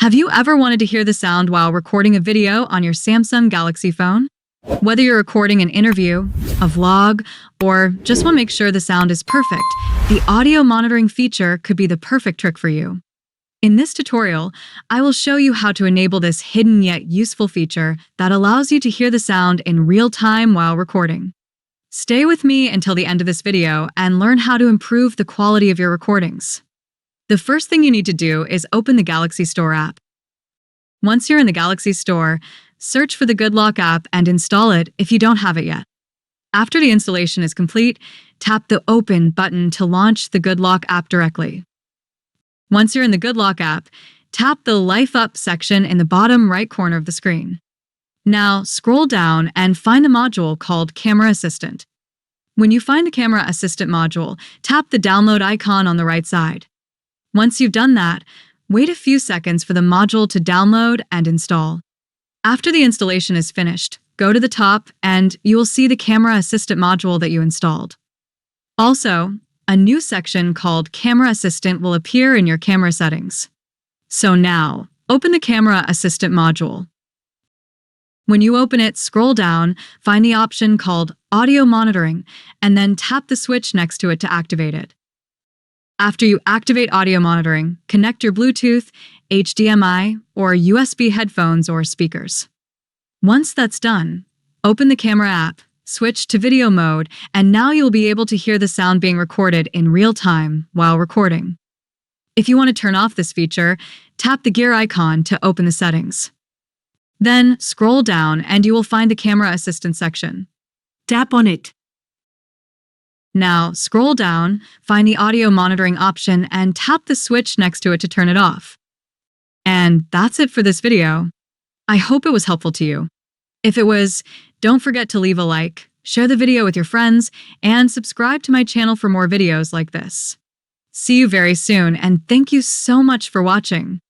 Have you ever wanted to hear the sound while recording a video on your Samsung Galaxy phone? Whether you're recording an interview, a vlog, or just want to make sure the sound is perfect, the audio monitoring feature could be the perfect trick for you. In this tutorial, I will show you how to enable this hidden yet useful feature that allows you to hear the sound in real time while recording. Stay with me until the end of this video and learn how to improve the quality of your recordings. The first thing you need to do is open the Galaxy Store app. Once you're in the Galaxy Store, search for the Good Lock app and install it if you don't have it yet. After the installation is complete, tap the Open button to launch the Good Lock app directly. Once you're in the Good Lock app, tap the Life Up section in the bottom right corner of the screen. Now, scroll down and find the module called Camera Assistant. When you find the Camera Assistant module, tap the download icon on the right side. Once you've done that, wait a few seconds for the module to download and install. After the installation is finished, go to the top and you will see the Camera Assistant module that you installed. Also, a new section called Camera Assistant will appear in your camera settings. So now, open the Camera Assistant module. When you open it, scroll down, find the option called Audio Monitoring, and then tap the switch next to it to activate it. After you activate audio monitoring, connect your Bluetooth, HDMI, or USB headphones or speakers. Once that's done, open the camera app, switch to video mode, and now you'll be able to hear the sound being recorded in real time while recording. If you want to turn off this feature, tap the gear icon to open the settings. Then scroll down and you will find the Camera Assistant section. Tap on it. Now, scroll down, find the audio monitoring option, and tap the switch next to it to turn it off. And that's it for this video. I hope it was helpful to you. If it was, don't forget to leave a like, share the video with your friends, and subscribe to my channel for more videos like this. See you very soon, and thank you so much for watching.